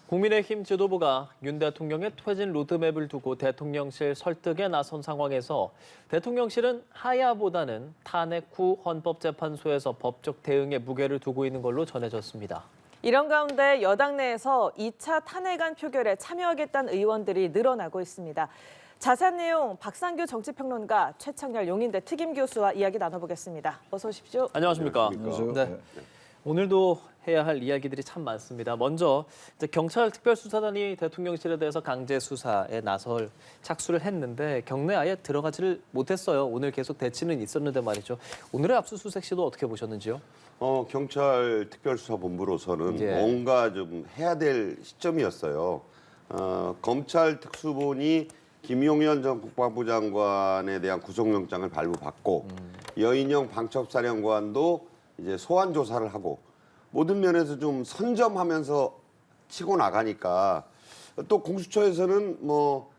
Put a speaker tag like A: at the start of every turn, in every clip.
A: 국민의힘 지도부가 윤 대통령의 퇴진 로드맵을 두고 대통령실 설득에 나선 상황에서 대통령실은 하야보다는 탄핵 후 헌법재판소에서 법적 대응에 무게를 두고 있는 걸로 전해졌습니다.
B: 이런 가운데 여당 내에서 2차 탄핵안 표결에 참여하겠다는 의원들이 늘어나고 있습니다. 자세한 내용 박상규 정치평론가, 최창렬 용인대 특임교수와 이야기 나눠보겠습니다. 어서 오십시오.
A: 안녕하십니까?
C: 안녕하세요.
A: 네. 오늘도 해야 할 이야기들이 참 많습니다. 먼저 경찰 특별수사단이 대통령실에 대해서 강제 수사에 나설 착수를 했는데 경내 아예 들어가지를 못했어요. 오늘 계속 대치는 있었는데 말이죠. 오늘의 압수수색 시도 어떻게 보셨는지요?
C: 경찰 특별수사본부로서는 뭔가 좀 해야 될 시점이었어요. 검찰 특수본이 김용현 전 국방부 장관에 대한 구속영장을 발부받고 여인영 방첩사령관도 이제 소환 조사를 하고 모든 면에서 좀 선점하면서 치고 나가니까 또 공수처에서는 뭐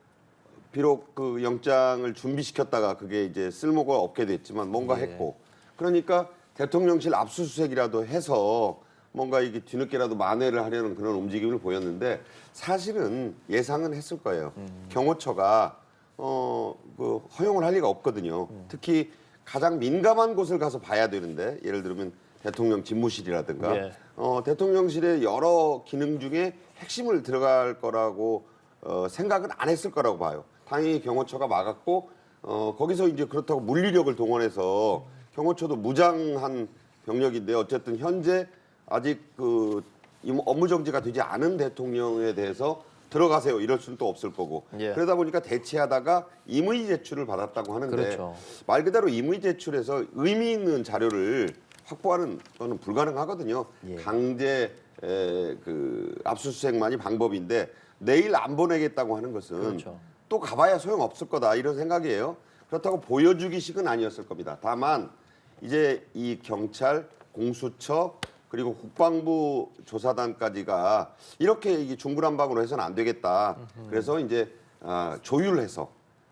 C: 비록 그 영장을 준비시켰다가 그게 이제 쓸모가 없게 됐지만 뭔가 했고 그러니까 대통령실 압수수색이라도 해서 뭔가 이게 뒤늦게라도 만회를 하려는 그런 움직임을 보였는데 사실은 예상은 했을 거예요. 경호처가 그 허용을 할 리가 없거든요. 특히 가장 민감한 곳을 가서 봐야 되는데 예를 들면 대통령 집무실이라든가 대통령실의 여러 기능 중에 핵심을 들어갈 거라고 생각은 안 했을 거라고 봐요. 당연히 경호처가 막았고 거기서 이제 그렇다고 물리력을 동원해서 경호처도 무장한 병력인데 어쨌든 현재 아직 그 업무 정지가 되지 않은 대통령에 대해서 들어가세요 이럴 수는 또 없을 거고 그러다 보니까 대치하다가 임의 제출을 받았다고 하는데 말 그대로 임의 제출해서 의미 있는 자료를 확보하는 거는 불가능하거든요. 강제 그 압수수색만이 방법인데 내일 안 보내겠다고 하는 것은 또 가봐야 소용없을 거다 이런 생각이에요. 그렇다고 보여주기식은 아니었을 겁니다. 다만 이제 이 경찰, 공수처 그리고 국방부 조사단까지가 이렇게 이게 중구난방으로 해서는 안 되겠다. 그래서 이제 조율해서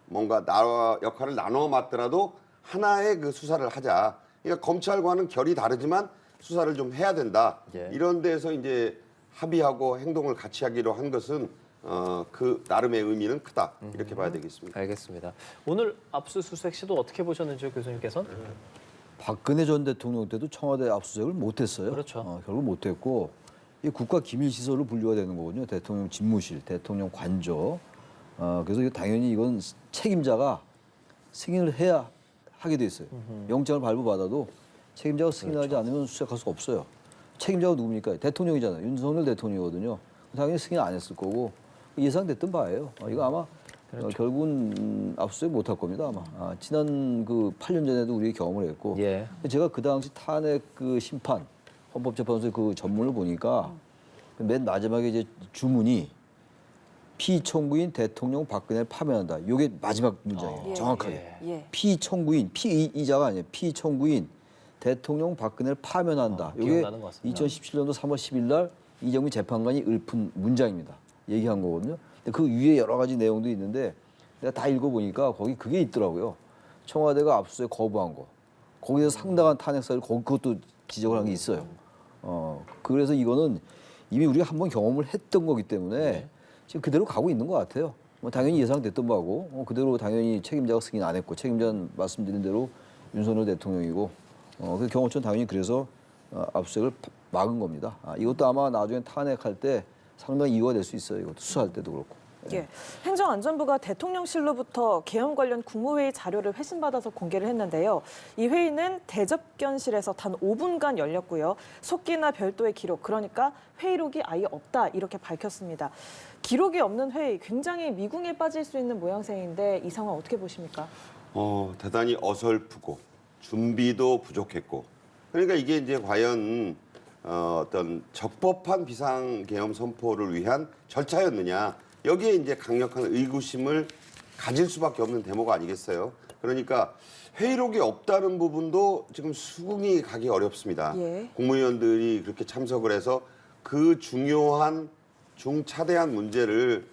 C: 뭔가 나와 역할을 나눠 맡더라도 하나의 그 수사를 하자. 그러니까 검찰과는 결이 다르지만 수사를 좀 해야 된다. 이런 데서 이제 합의하고 행동을 같이 하기로 한 것은 그 나름의 의미는 크다. 이렇게 봐야 되겠습니다.
A: 알겠습니다. 오늘 압수수색 시도 어떻게 보셨는지요, 교수님께서는?
D: 박근혜 전 대통령 때도 청와대 압수수색을 못했어요.
A: 그렇죠.
D: 결국 못했고 이 국가기밀시설로 분류가 되는 거거든요. 대통령 집무실, 대통령 관저. 그래서 이거 당연히 이건 책임자가 승인을 해야 하게 돼 있어요. 영장을 발부받아도 책임자가 승인하지 않으면 수색할 수가 없어요. 책임자가 누굽니까? 대통령이잖아요. 윤석열 대통령이거든요. 당연히 승인 안 했을 거고 예상됐던 바예요. 이거 아마 결국은 압수수색 못할 겁니다 아마. 지난 그 8년 전에도 우리 경험을 했고 제가 그 당시 탄핵 그 심판 헌법재판소의 그 전문을 보니까 맨 마지막에 이제 주문이 피청구인 대통령 박근혜를 파면한다. 이게 마지막 문장이에요. 정확하게. 피청구인, 피의자가 아니에요. 피청구인 대통령 박근혜를 파면한다. 이게 2017년도 3월 10일 날 이정미 재판관이 읊은 문장입니다. 얘기한 거거든요. 그 위에 여러 가지 내용도 있는데 내가 다 읽어보니까 거기 그게 있더라고요. 청와대가 압수수색 거부한 거. 거기서 상당한 탄핵사를 그것도 지적을 한 게 있어요. 그래서 이거는 이미 우리가 한번 경험을 했던 거기 때문에 지금 그대로 가고 있는 것 같아요. 당연히 예상됐던 바고 그대로 당연히 책임자가 승인 안 했고 책임자는 말씀드린 대로 윤석열 대통령이고 그 경호처는 당연히 그래서 압수수색을 막은 겁니다. 이것도 아마 나중에 탄핵할 때 상당히 이유가 될 수 있어요. 이것도 수사할 때도 그렇고.
B: 행정안전부가 대통령실로부터 계엄 관련 국무회의 자료를 회신받아서 공개를 했는데요. 이 회의는 대접견실에서 단 5분간 열렸고요. 속기나 별도의 기록, 그러니까 회의록이 아예 없다 이렇게 밝혔습니다. 기록이 없는 회의, 굉장히 미궁에 빠질 수 있는 모양새인데 이 상황 어떻게 보십니까?
C: 대단히 어설프고 준비도 부족했고 그러니까 이게 이제 과연 어떤 적법한 비상계엄 선포를 위한 절차였느냐 여기에 이제 강력한 의구심을 가질 수밖에 없는 대목 아니겠어요? 그러니까 회의록이 없다는 부분도 지금 수긍이 가기 어렵습니다. 국무위원들이 그렇게 참석을 해서 그 중요한 중차대한 문제를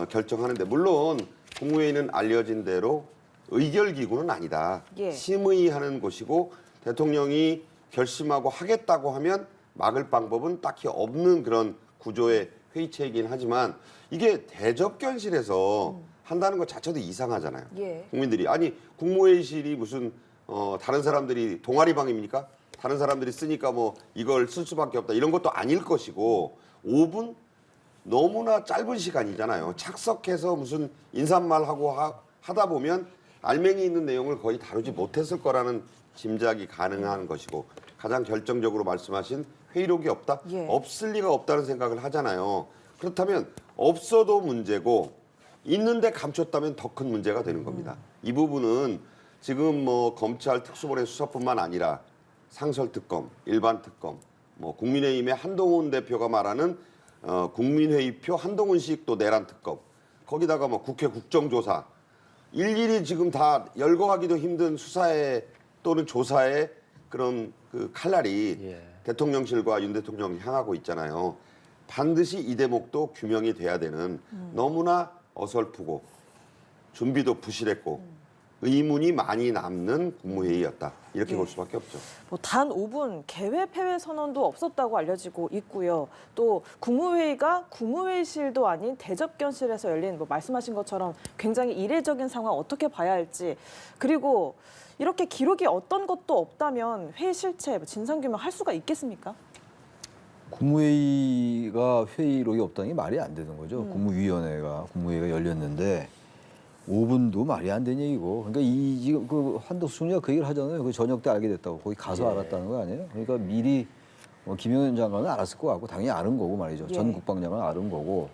C: 결정하는데 물론 국무회의는 알려진 대로 의결기구는 아니다. 심의하는 곳이고 대통령이 결심하고 하겠다고 하면 막을 방법은 딱히 없는 그런 구조의 회의체이긴 하지만 이게 대접견실에서 한다는 것 자체도 이상하잖아요.
B: 예.
C: 국민들이 아니 국무회의실이 무슨 다른 사람들이 동아리방입니까? 다른 사람들이 쓰니까 뭐 이걸 쓸 수밖에 없다 이런 것도 아닐 것이고 5분 너무나 짧은 시간이잖아요. 착석해서 무슨 인사말하고 하다 보면 알맹이 있는 내용을 거의 다루지 못했을 거라는 짐작이 가능한 것이고 가장 결정적으로 말씀하신 회의록이 없다?
B: 예.
C: 없을 리가 없다는 생각을 하잖아요. 그렇다면 없어도 문제고 있는데 감췄다면 더 큰 문제가 되는 겁니다. 이 부분은 지금 뭐 검찰 특수본의 수사뿐만 아니라 상설특검, 일반특검, 뭐 국민의힘의 한동훈 대표가 말하는 국민회의표 한동훈식 또 내란특검, 거기다가 뭐 국회 국정조사, 일일이 지금 다 열거하기도 힘든 수사에 또는 조사에 그런 그 칼날이
A: 예.
C: 대통령실과 윤 대통령을 향하고 있잖아요. 반드시 이 대목도 규명이 돼야 되는 너무나 어설프고 준비도 부실했고 의문이 많이 남는 국무회의였다. 이렇게
B: 예.
C: 볼 수밖에 없죠.
B: 뭐 단 5분 개회 폐회 선언도 없었다고 알려지고 있고요. 또 국무회의가 국무회의실도 아닌 대접견실에서 열린 뭐 말씀하신 것처럼 굉장히 이례적인 상황 어떻게 봐야 할지 그리고 이렇게 기록이 어떤 것도 없다면 회의 실체 진상규명 할 수가 있겠습니까?
D: 국무회의가 회의록이 없다는 게 말이 안 되는 거죠. 국무회의가 열렸는데 5분도 말이 안 되는 얘기고. 그러니까 지금 그 한덕수 총리가 그 얘기를 하잖아요. 그 저녁 때 알게 됐다고. 거기 가서 알았다는 거 아니에요? 그러니까 미리 김영현 장관은 알았을 것 같고 당연히 아는 거고 말이죠.
B: 예.
D: 전 국방장관은 아는 거고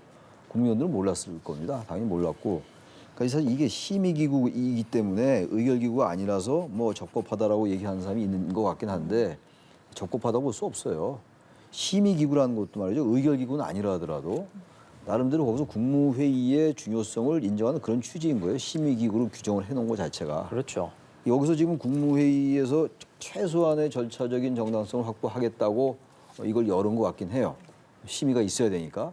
D: 국무위원들은 몰랐을 겁니다. 당연히 몰랐고. 그러니까 사실 이게 심의기구이기 때문에 의결기구가 아니라서 뭐 적법하다라고 얘기하는 사람이 있는 것 같긴 한데 적법하다고 볼 수 없어요. 심의기구라는 것도 말이죠. 의결기구는 아니라 하더라도 나름대로 거기서 국무회의의 중요성을 인정하는 그런 취지인 거예요. 심의기구로 규정을 해놓은 것 자체가.
A: 그렇죠.
D: 여기서 지금 국무회의에서 최소한의 절차적인 정당성을 확보하겠다고 이걸 열은 것 같긴 해요. 심의가 있어야 되니까.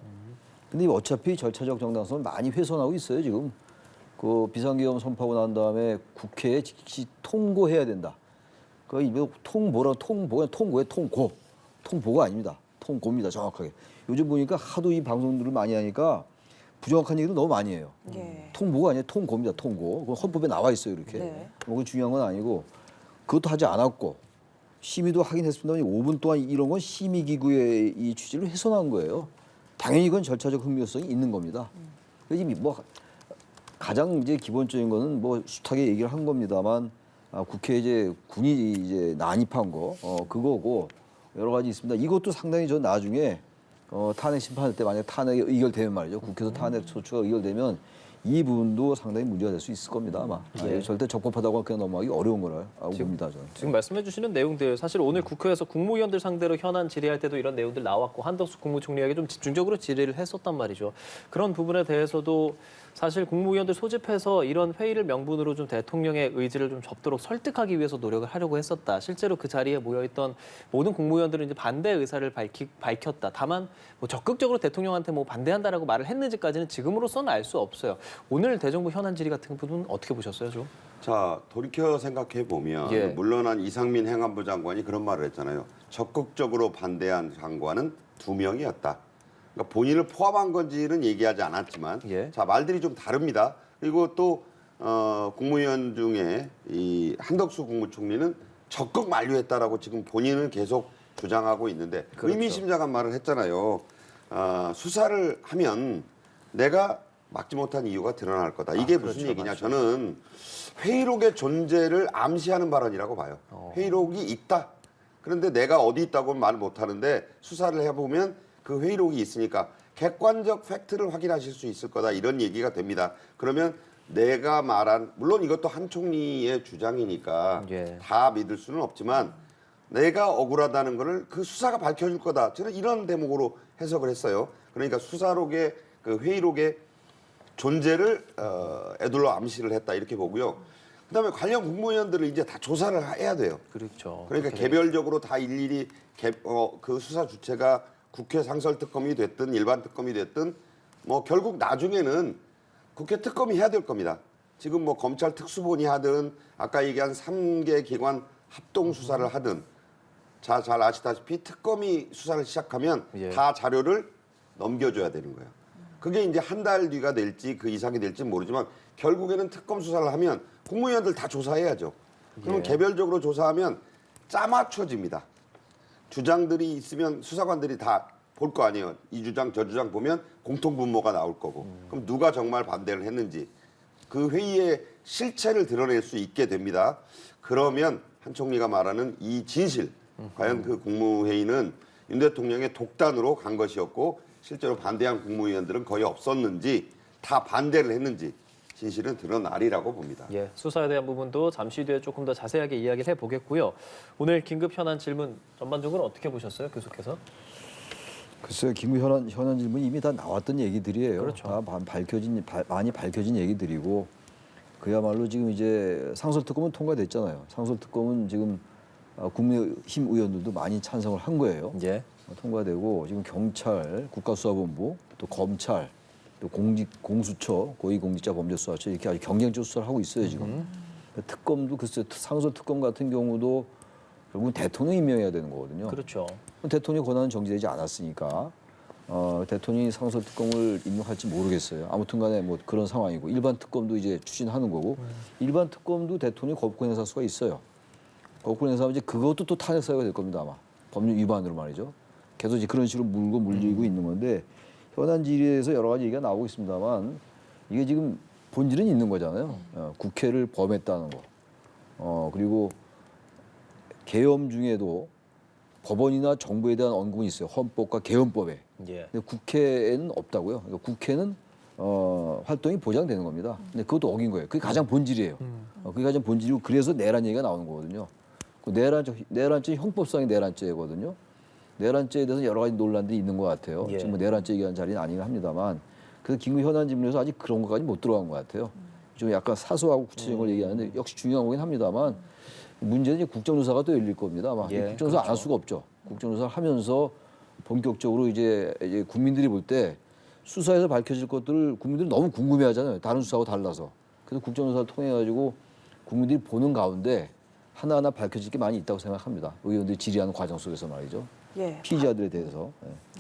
D: 근데 어차피 절차적 정당성을 많이 훼손하고 있어요, 지금. 그 비상계엄 선포하고 난 다음에 국회에 즉시 통고해야 된다. 그 통보가 아닙니다. 통고입니다, 정확하게. 요즘 보니까 하도 이 방송들을 많이 하니까 부정확한 얘기도 너무 많이 해요.
B: 예.
D: 통보가 아니라 통고입니다, 통고. 그건 헌법에 나와 있어요, 이렇게.
B: 네.
D: 그건 중요한 건 아니고 그것도 하지 않았고 심의도 하긴 했습니다만 5분 동안 이런 건 심의기구의 이 취지를 훼손한 거예요. 당연히 이건 절차적 흥미성이 있는 겁니다. 그래서 이미 뭐 가장 이제 기본적인 거는 뭐 숱하게 얘기를 한 겁니다만 국회 이제 군이 이제 난입한 거 그거고 여러 가지 있습니다. 이것도 상당히 저 나중에 탄핵 심판할 때 만약 탄핵이 의결되면 말이죠. 국회에서 탄핵 소추가 의결되면 이 부분도 상당히 문제가 될 수 있을 겁니다. 아마 절대 적법하다고 그냥 넘어가기 어려운 거라 봅니다. 저는.
A: 지금 말씀해 주시는 내용들 사실 오늘 국회에서 국무위원들 상대로 현안 질의할 때도 이런 내용들 나왔고 한덕수 국무총리에게 좀 집중적으로 질의를 했었단 말이죠. 그런 부분에 대해서도 사실 국무위원들 소집해서 이런 회의를 명분으로 좀 대통령의 의지를 좀 접도록 설득하기 위해서 노력을 하려고 했었다. 실제로 그 자리에 모여있던 모든 국무위원들은 이제 반대 의사를 밝혔다. 다만 뭐 적극적으로 대통령한테 뭐 반대한다라고 말을 했는지까지는 지금으로서는 알 수 없어요. 오늘 대정부 현안 질의 같은 부분은 어떻게 보셨어요, 좀?
C: 자, 돌이켜 생각해 보면
A: 예.
C: 물론한 이상민 행안부 장관이 그런 말을 했잖아요. 적극적으로 반대한 장관은 2명이었다. 그러니까 본인을 포함한 건지는 얘기하지 않았지만
A: 예.
C: 자, 말들이 좀 다릅니다. 그리고 또 국무위원 중에 이 한덕수 국무총리는 적극 만류했다라고 지금 본인은 계속 주장하고 있는데
A: 그렇죠.
C: 의미심장한 말을 했잖아요. 수사를 하면 내가 막지 못한 이유가 드러날 거다. 이게 무슨
A: 그렇죠.
C: 얘기냐?
A: 맞죠.
C: 저는 회의록의 존재를 암시하는 발언이라고 봐요. 회의록이 있다. 그런데 내가 어디 있다고는 말 못하는데 수사를 해보면 그 회의록이 있으니까 객관적 팩트를 확인하실 수 있을 거다. 이런 얘기가 됩니다. 그러면 내가 말한 물론 이것도 한 총리의 주장이니까
A: 예.
C: 다 믿을 수는 없지만 내가 억울하다는 거를 그 수사가 밝혀줄 거다. 저는 이런 대목으로 해석을 했어요. 그러니까 수사록의 그 회의록의 존재를 애둘러 암시를 했다 이렇게 보고요. 그다음에 관련 국무위원들을 이제 다 조사를 해야 돼요.
A: 그렇죠.
C: 그러니까
A: 그렇게
C: 개별적으로 다 일일이 그 수사 주체가 국회 상설특검이 됐든 일반 특검이 됐든 뭐 결국 나중에는 국회 특검이 해야 될 겁니다. 지금 뭐 검찰 특수본이 하든 아까 얘기한 3개 기관 합동 수사를 하든 잘 아시다시피 특검이 수사를 시작하면
A: 예.
C: 다 자료를 넘겨줘야 되는 거예요. 그게 이제 한 달 뒤가 될지 그 이상이 될지 모르지만 결국에는 특검 수사를 하면 국무위원들 다 조사해야죠. 그러면
A: 예.
C: 개별적으로 조사하면 짜맞춰집니다. 주장들이 있으면 수사관들이 다 볼 거 아니에요. 이 주장 저 주장 보면 공통분모가 나올 거고. 그럼 누가 정말 반대를 했는지 그 회의의 실체를 드러낼 수 있게 됩니다. 그러면 한 총리가 말하는 이 진실, 과연 그 국무회의는 윤 대통령의 독단으로 간 것이었고 실제로 반대한 국무위원들은 거의 없었는지 다 반대를 했는지 진실은 드러나리라고 봅니다.
A: 예, 수사에 대한 부분도 잠시 뒤에 조금 더 자세하게 이야기를 해보겠고요. 오늘 긴급 현안 질문 전반적으로 어떻게 보셨어요, 교수께서?
D: 글쎄요, 긴급 현안 질문이 이미 다 나왔던 얘기들이에요.
A: 그렇죠.
D: 다 많이 밝혀진 얘기들이고 그야말로 지금 이제 상설특검은 통과됐잖아요. 상설특검은 지금 국민의힘 의원들도 많이 찬성을 한 거예요.
A: 예.
D: 통과되고 지금 경찰, 국가수사본부, 또 검찰, 또 공수처, 고위공직자범죄수사처 이렇게 아주 경쟁적 수사를 하고 있어요 지금. 특검도 글쎄 상설특검 같은 경우도 결국은 대통령이 임명해야 되는 거거든요.
A: 그렇죠.
D: 대통령 권한은 정지되지 않았으니까 대통령이 상설특검을 임명할지 모르겠어요. 아무튼간에 뭐 그런 상황이고 일반 특검도 이제 추진하는 거고 일반 특검도 대통령이 거부권 행사할 수가 있어요. 거부권 행사하면 이제 그것도 또 탄핵 사유가 될 겁니다 아마 법률 위반으로 말이죠. 계속 이제 그런 식으로 물리고 있는 건데 현안 질의에서 여러 가지 얘기가 나오고 있습니다만 이게 지금 본질은 있는 거잖아요. 국회를 범했다는 거. 그리고 계엄 중에도 법원이나 정부에 대한 언급은 있어요. 헌법과 계엄법에.
A: 예.
D: 근데 국회에는 없다고요. 그러니까 국회는 활동이 보장되는 겁니다. 근데 그것도 어긴 거예요. 그게 가장 본질이에요. 그게 가장 본질이고 그래서 내란 얘기가 나오는 거거든요. 그 내란죄 형법상의 내란죄거든요. 내란죄에 대해서 여러 가지 논란들이 있는 것 같아요.
A: 예.
D: 지금 뭐 내란죄 얘기하는 자리는 아니긴 합니다만 그래서 긴급 현안 질문에서 아직 그런 것까지 못 들어간 것 같아요. 좀 약간 사소하고 구체적인 걸 얘기하는데 역시 중요한 거긴 합니다만 문제는 이제 국정조사가 또 열릴 겁니다. 아마
A: 예,
D: 국정조사 안 할 수가 없죠. 국정조사를 하면서 본격적으로 이제 국민들이 볼 때 수사에서 밝혀질 것들을 국민들이 너무 궁금해하잖아요. 다른 수사하고 달라서. 그래서 국정조사를 통해 가지고 국민들이 보는 가운데 하나하나 밝혀질 게 많이 있다고 생각합니다. 의원들이 질의하는 과정 속에서 말이죠.
B: 예.
D: 피의자들에 대해서.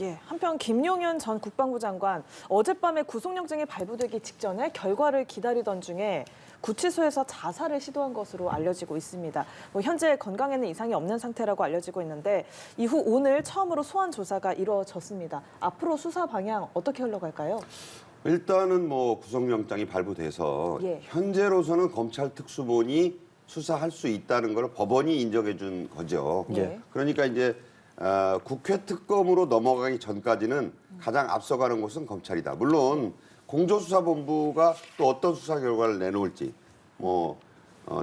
B: 예, 한편 김용현 전 국방부 장관 어젯밤에 구속영장이 발부되기 직전에 결과를 기다리던 중에 구치소에서 자살을 시도한 것으로 알려지고 있습니다. 뭐 현재 건강에는 이상이 없는 상태라고 알려지고 있는데 이후 오늘 처음으로 소환 조사가 이루어졌습니다. 앞으로 수사 방향 어떻게 흘러갈까요?
C: 일단은 뭐 구속영장이 발부돼서
B: 예.
C: 현재로서는 검찰 특수본이 수사할 수 있다는 걸 법원이 인정해 준 거죠.
B: 예.
C: 그러니까 이제 국회 특검으로 넘어가기 전까지는 가장 앞서가는 곳은 검찰이다. 물론 공조수사본부가 또 어떤 수사 결과를 내놓을지 뭐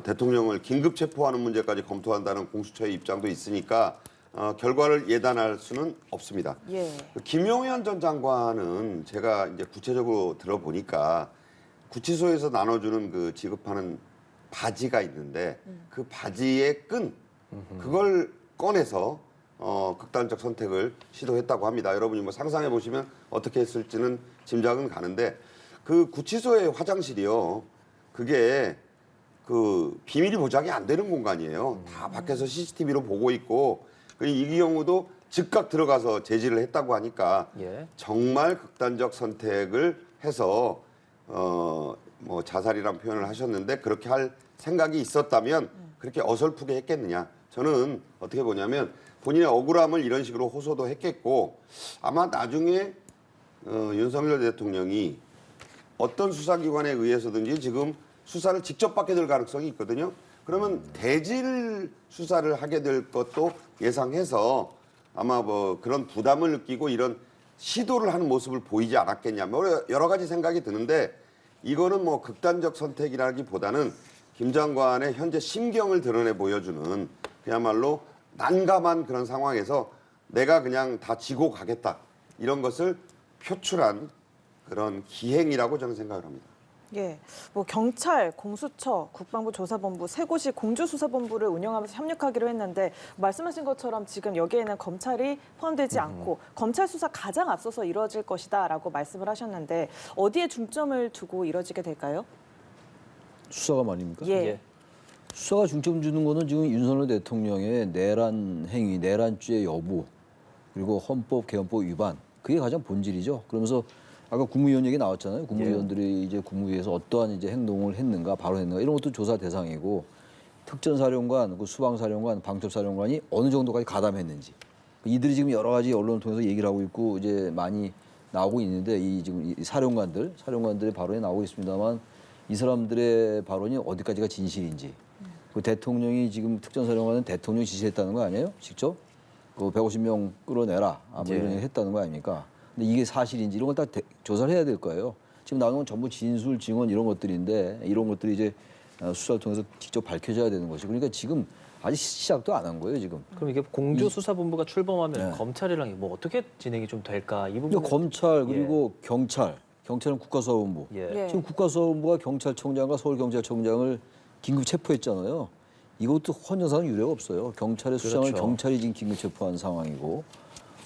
C: 대통령을 긴급 체포하는 문제까지 검토한다는 공수처의 입장도 있으니까 결과를 예단할 수는 없습니다.
B: 예.
C: 김용현 전 장관은 제가 이제 구체적으로 들어보니까 구치소에서 나눠주는 그 지급하는 바지가 있는데 그 바지의 끈 그걸 꺼내서 극단적 선택을 시도했다고 합니다. 여러분이 뭐 상상해 보시면 어떻게 했을지는 짐작은 가는데 그 구치소의 화장실이요. 그게 그 비밀이 보장이 안 되는 공간이에요. 다 밖에서 CCTV로 보고 있고 이 경우도 즉각 들어가서 제지를 했다고 하니까
A: 예.
C: 정말 극단적 선택을 해서 뭐 자살이란 표현을 하셨는데 그렇게 할 생각이 있었다면 그렇게 어설프게 했겠느냐. 저는 어떻게 보냐면 본인의 억울함을 이런 식으로 호소도 했겠고 아마 나중에 윤석열 대통령이 어떤 수사기관에 의해서든지 지금 수사를 직접 받게 될 가능성이 있거든요. 그러면 대질 수사를 하게 될 것도 예상해서 아마 뭐 그런 부담을 느끼고 이런 시도를 하는 모습을 보이지 않았겠냐. 뭐 여러 가지 생각이 드는데 이거는 뭐 극단적 선택이라기보다는 김 장관의 현재 심경을 드러내 보여주는 그야말로 난감한 그런 상황에서 내가 그냥 다 지고 가겠다. 이런 것을 표출한 그런 기행이라고 저는 생각을 합니다.
B: 예, 뭐 경찰, 공수처, 국방부 조사본부 세 곳이 공조수사본부를 운영하면서 협력하기로 했는데 말씀하신 것처럼 지금 여기에는 검찰이 포함되지 않고 검찰 수사 가장 앞서서 이루어질 것이다라고 말씀을 하셨는데 어디에 중점을 두고 이루어지게 될까요?
D: 수사가 말입니까?
B: 예.
D: 수사가 중점 주는 거는 지금 윤석열 대통령의 내란 행위, 내란죄 여부, 그리고 헌법, 개헌법 위반 그게 가장 본질이죠. 그러면서 아까 국무위원 얘기 나왔잖아요. 국무위원들이 이제 국무위에서 어떠한 이제 행동을 했는가, 발언했는가 이런 것도 조사 대상이고 특전사령관, 그 수방사령관, 방첩사령관이 어느 정도까지 가담했는지 이들이 지금 여러 가지 언론을 통해서 얘기를 하고 있고 이제 많이 나오고 있는데 이 지금 이 사령관들의 발언이 나오고 있습니다만 이 사람들의 발언이 어디까지가 진실인지 그 대통령이 지금 특전사령관은 대통령이 지시했다는 거 아니에요? 직접 그 150명 끌어내라 뭐 이런 얘기 했다는 거 아닙니까? 근데 이게 사실인지 이런 걸 다 조사를 해야 될 거예요. 지금 나오는 건 전부 진술, 증언 이런 것들인데 이런 것들이 이제 수사를 통해서 직접 밝혀져야 되는 것이 그러니까 지금 아직 시작도 안 한 거예요 지금.
A: 그럼 이게 공조수사본부가 출범하면 검찰이랑 뭐 어떻게 진행이 좀 될까 이 부분.
D: 그러니까 검찰 그리고 경찰은 국가수사본부.
A: 예.
D: 지금 국가수사본부가 경찰청장과 서울경찰청장을 긴급 체포했잖아요. 이것도 헌정사는 유례가 없어요. 경찰의 수장을
A: 그렇죠.
D: 경찰이 지금 긴급 체포한 상황이고,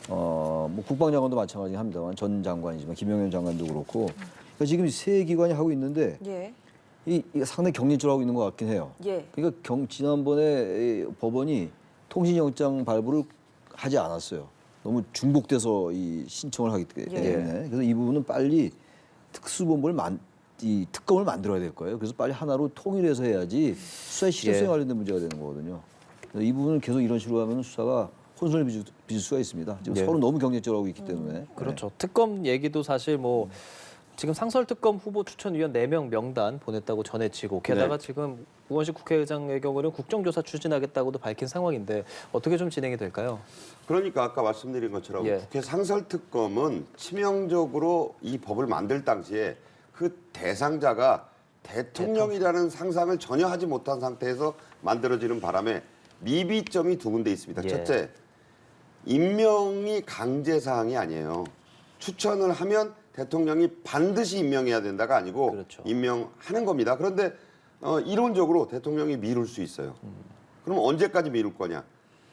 D: 뭐 국방장관도 마찬가지긴 합니다만 전 장관이지만 김영현 장관도 그렇고, 그러니까 지금 세 기관이 하고 있는데
B: 예.
D: 이 상당히 격리줄하고 있는 것 같긴 해요.
B: 예.
D: 그러니까 지난번에 이 법원이 통신영장 발부를 하지 않았어요. 너무 중복돼서 이 신청을 하기 때문에 그래서 이 부분은 빨리 특수본부를 특검을 만들어야 될 거예요. 그래서 빨리 하나로 통일해서 해야지 수사의 실효성에 관련된 문제가 되는 거거든요. 그래서 이 부분은 계속 이런 식으로 하면 수사가 혼선을 빚을 수가 있습니다. 지금 서로 너무 경쟁적으로 있기 때문에.
A: 그렇죠. 특검 얘기도 사실 뭐 지금 상설특검 후보 추천위원 4명 명단 보냈다고 전해지고 게다가 지금 우원식 국회의장의 경우는 국정조사 추진하겠다고도 밝힌 상황인데 어떻게 좀 진행이 될까요?
C: 그러니까 아까 말씀드린 것처럼
A: 예.
C: 국회 상설특검은 치명적으로 이 법을 만들 당시에 그 대상자가 대통령이라는 상상을 전혀 하지 못한 상태에서 만들어지는 바람에 미비점이 두 군데 있습니다.
A: 예.
C: 첫째, 임명이 강제 사항이 아니에요. 추천을 하면 대통령이 반드시 임명해야 된다가 아니고
A: 그렇죠.
C: 임명하는 겁니다. 그런데 이론적으로 대통령이 미룰 수 있어요. 그럼 언제까지 미룰 거냐?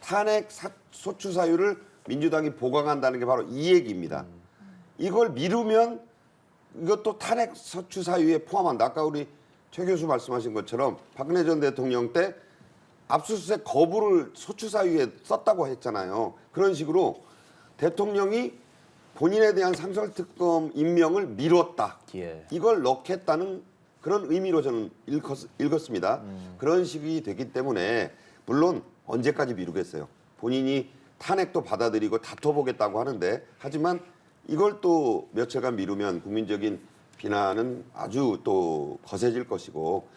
C: 탄핵 소추 사유를 민주당이 보강한다는 게 바로 이 얘기입니다. 이걸 미루면 이것도 탄핵 소추 사유에 포함한다. 아까 우리 최 교수 말씀하신 것처럼 박근혜 전 대통령 때 압수수색 거부를 소추 사유에 썼다고 했잖아요. 그런 식으로 대통령이 본인에 대한 상설특검 임명을 미뤘다.
A: 예.
C: 이걸 넣겠다는 그런 의미로 저는 읽었습니다. 그런 식이 되기 때문에 물론 언제까지 미루겠어요. 본인이 탄핵도 받아들이고 다퉈보겠다고 하는데 하지만 이걸 또 며칠간 미루면 국민적인 비난은 아주 또 거세질 것이고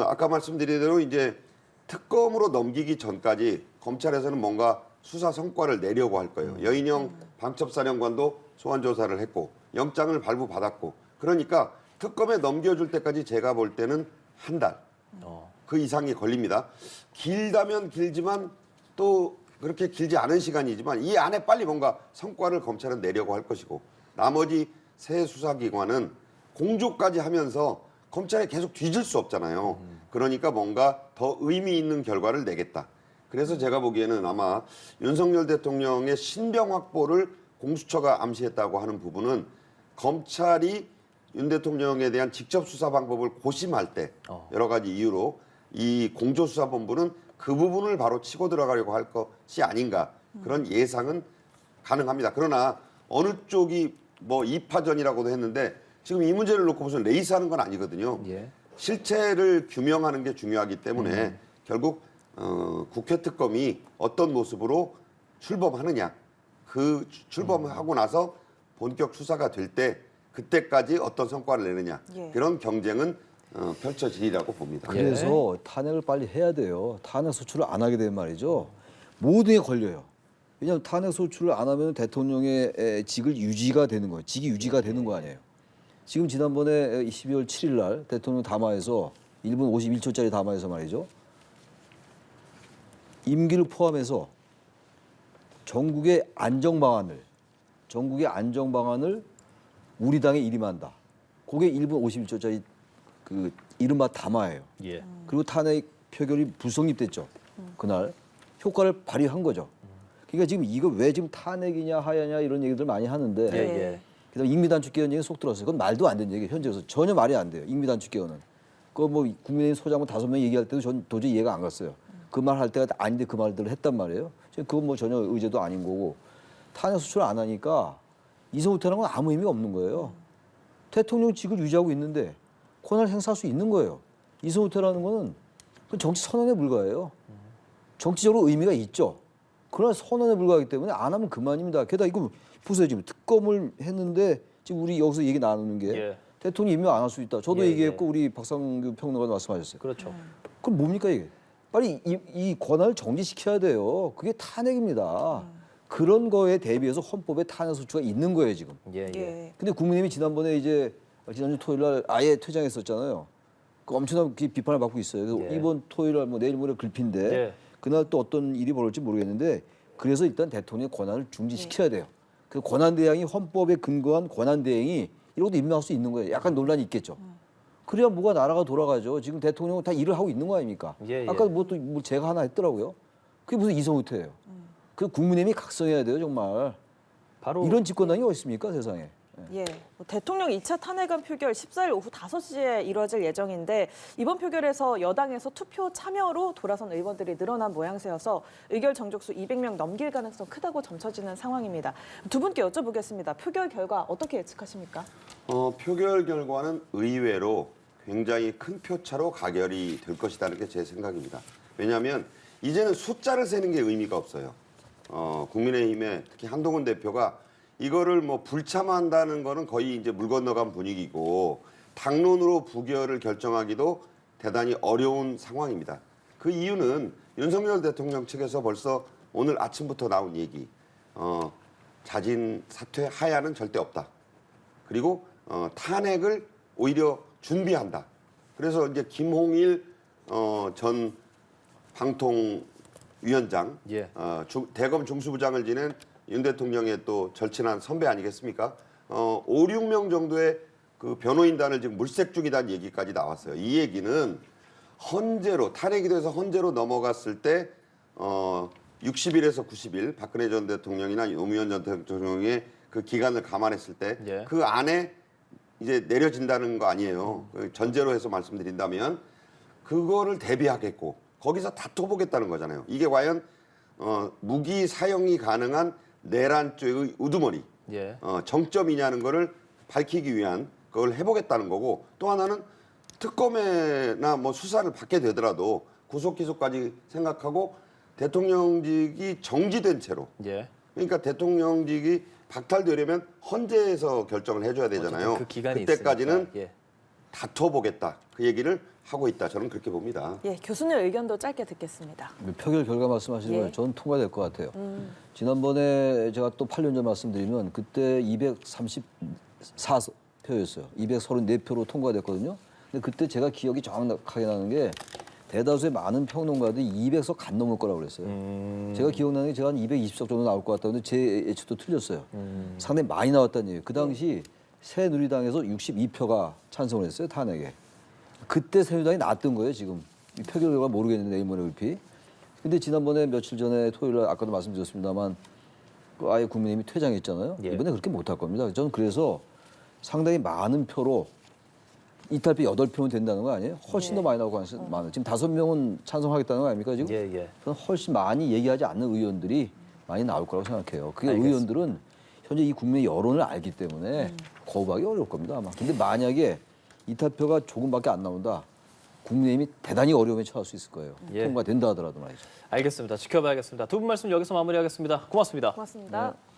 C: 아까 말씀드린 대로 이제 특검으로 넘기기 전까지 검찰에서는 뭔가 수사 성과를 내려고 할 거예요. 여인영 방첩사령관도 소환 조사를 했고 영장을 발부받았고 그러니까 특검에 넘겨줄 때까지 제가 볼 때는 한 달. 그 이상이 걸립니다. 길다면 길지만 또 그렇게 길지 않은 시간이지만 이 안에 빨리 뭔가 성과를 검찰은 내려고 할 것이고 나머지 새 수사기관은 공조까지 하면서 검찰에 계속 뒤질 수 없잖아요. 그러니까 뭔가 더 의미 있는 결과를 내겠다. 그래서 제가 보기에는 아마 윤석열 대통령의 신병 확보를 공수처가 암시했다고 하는 부분은 검찰이 윤 대통령에 대한 직접 수사 방법을 고심할 때 여러 가지 이유로 이 공조수사본부는 그 부분을 바로 치고 들어가려고 할 것이 아닌가 그런 예상은 가능합니다. 그러나 어느 쪽이 뭐 2파전이라고도 했는데 지금 이 문제를 놓고 무슨 레이스하는 건 아니거든요.
A: 예.
C: 실체를 규명하는 게 중요하기 때문에 결국 국회 특검이 어떤 모습으로 출범하느냐 그 출범하고 나서 본격 수사가 될 때 그때까지 어떤 성과를 내느냐 그런 경쟁은 펼쳐지리라고 봅니다.
D: 그래서 탄핵을 빨리 해야 돼요. 탄핵 소추를 안 하게 되면 말이죠. 모든 게 걸려요. 왜냐하면 탄핵 소추를 안 하면 대통령의 직을 유지가 되는 거예요. 직이 유지가 되는 거 아니에요. 지금 지난번에 12월 7일 날 대통령 담화에서 1분 51초짜리 담화에서 말이죠. 임기를 포함해서 전국의 안정 방안을 우리 당에 일임한다. 그게 1분 51초짜리 그 이른바 담화예요.
A: 예.
D: 그리고 탄핵 표결이 불성립됐죠. 그날 효과를 발휘한 거죠. 그러니까 지금 이거 왜 지금 탄핵이냐 하야냐 이런 얘기들 많이 하는데
A: 예.
D: 그다음 임미단축 개헌 얘기 속 들었어요. 그건 말도 안 되는 얘기예요. 현재로서 전혀 말이 안 돼요. 임미단축 개헌은. 그거 뭐 국민의힘 소장관 5명 얘기할 때도 전 도저히 이해가 안 갔어요. 그 말 할 때가 아닌데 그 말들을 했단 말이에요. 그건 뭐 전혀 의제도 아닌 거고 탄핵 수출을 안 하니까 이성후퇴라는 건 아무 의미가 없는 거예요. 대통령직을 유지하고 있는데 권한을 행사할 수 있는 거예요. 이성후퇴라는 거는 그건 정치 선언에 불과해요. 정치적으로 의미가 있죠. 그러나 선언에 불과하기 때문에 안 하면 그만입니다. 게다가 이거 보세요. 지금 특검을 했는데 지금 우리 여기서 얘기 나누는 게
A: 예.
D: 대통령이 임명 안 할 수 있다. 저도
A: 예,
D: 얘기했고 우리 박상규 평론가도 말씀하셨어요.
A: 그렇죠.
D: 그럼 뭡니까 이게? 빨리 이 권한을 정지시켜야 돼요. 그게 탄핵입니다. 그런 거에 대비해서 헌법에 탄핵 소추가 있는 거예요 지금.
A: 예, 예.
B: 예.
D: 근데 국민의힘이 지난번에 이제 지난주 토요일 날 아예 퇴장했었잖아요. 그 엄청난 비판을 받고 있어요. 그래서
A: 예.
D: 이번 토요일 날 뭐 내일 모레 글피인데
A: 예.
D: 그날 또 어떤 일이 벌어질지 모르겠는데 그래서 일단 대통령의 권한을 중지시켜야 돼요. 그 권한 대행이 헌법에 근거한 권한 대행이 이런 것도 임명할 수 있는 거예요. 약간 논란이 있겠죠. 그래야 뭐가 나라가 돌아가죠. 지금 대통령은 다 일을 하고 있는 거 아닙니까?
A: 예, 예.
D: 아까 뭐 제가 하나 했더라고요. 그게 무슨 이성후퇴예요. 그 국민의힘이 각성해야 돼요 정말.
A: 바로
D: 이런 집권당이 어디 있습니까 세상에.
B: 예, 대통령 2차 탄핵안 표결 14일 오후 5시에 이뤄질 예정인데 이번 표결에서 여당에서 투표 참여로 돌아선 의원들이 늘어난 모양새여서 의결 정족수 200명 넘길 가능성 크다고 점쳐지는 상황입니다. 두 분께 여쭤보겠습니다. 표결 결과 어떻게 예측하십니까?
C: 표결 결과는 의외로 굉장히 큰 표차로 가결이 될 것이라는 게 제 생각입니다. 왜냐하면 이제는 숫자를 세는 게 의미가 없어요. 국민의힘의 특히 한동훈 대표가 이거를 뭐 불참한다는 거는 거의 이제 물 건너간 분위기고 당론으로 부결을 결정하기도 대단히 어려운 상황입니다. 그 이유는 윤석열 대통령 측에서 벌써 오늘 아침부터 나온 얘기, 자진 사퇴 하야는 절대 없다. 그리고 탄핵을 오히려 준비한다. 그래서 이제 김홍일 전 방통위원장,
A: 예.
C: 대검 중수부장을 지낸 윤 대통령의 또 절친한 선배 아니겠습니까? 5, 6명 정도의 그 변호인단을 지금 물색 중이다는 얘기까지 나왔어요. 이 얘기는 헌재로 탄핵이 돼서 헌재로 넘어갔을 때 60일에서 90일 박근혜 전 대통령이나 노무현 전 대통령의 그 기간을 감안했을 때 그
A: 예.
C: 안에 이제 내려진다는 거 아니에요. 그 전제로 해서 말씀드린다면 그거를 대비하겠고 거기서 다퉈보겠다는 거잖아요. 이게 과연 무기 사용이 가능한 내란죄의 우두머리,
A: 예.
C: 정점이냐는 거를 밝히기 위한 그걸 해보겠다는 거고 또 하나는 특검에나 뭐 수사를 받게 되더라도 구속 기소까지 생각하고 대통령직이 정지된 채로
A: 예.
C: 그러니까 대통령직이 박탈되려면 헌재에서 결정을 해줘야 되잖아요.
A: 어쨌든 그 기간이
C: 그때까지는
A: 있으니까. 예.
C: 다퉈보겠다 그 얘기를 하고 있다. 저는 그렇게 봅니다.
B: 예, 교수님 의견도 짧게 듣겠습니다.
D: 표결 결과 말씀하시는
B: 예.
D: 거예요. 저는 통과될 것 같아요. 지난번에 제가 또 8년 전 말씀드리면 그때 234표였어요. 234표로 통과됐거든요. 근데 그때 제가 기억이 정확하게 나는 게 대다수의 많은 평론가들이 200석 간 넘을 거라고 그랬어요. 제가 기억나는 게 제가 한 220석 정도 나올 것 같다는데 제 예측도 틀렸어요. 상당히 많이 나왔다는 얘기예요. 그 당시 새누리당에서 62표가 찬성을 했어요. 탄핵에. 그때 새누리당이 나왔던 거예요. 지금. 이 표결 결과 모르겠는데 내일 모레 불피. 근데 지난번에 며칠 전에 토요일 날 아까도 말씀드렸습니다만 그 아예 국민의힘이 퇴장했잖아요.
A: 예.
D: 이번에 그렇게 못할 겁니다. 저는 그래서 상당히 많은 표로 이탈표 8표면 된다는 거 아니에요? 훨씬
B: 예.
D: 더 많이 나올 가능성이 많아요. 지금 5명은 찬성하겠다는 거 아닙니까 지금?
A: 예, 예.
D: 저는 훨씬 많이 얘기하지 않는 의원들이 많이 나올 거라고 생각해요. 그게
A: 알겠습니다.
D: 의원들은 현재 이 국민의 여론을 알기 때문에 거부하기 어려울 겁니다 아마. 근데 만약에 이탈표가 조금밖에 안 나온다. 국민의힘이 대단히 어려움에 처할 수 있을 거예요.
A: 예.
D: 통과된다 하더라도 말이죠.
A: 알겠습니다. 지켜봐야겠습니다. 두 분 말씀 여기서 마무리하겠습니다. 고맙습니다.
B: 고맙습니다.
D: 네.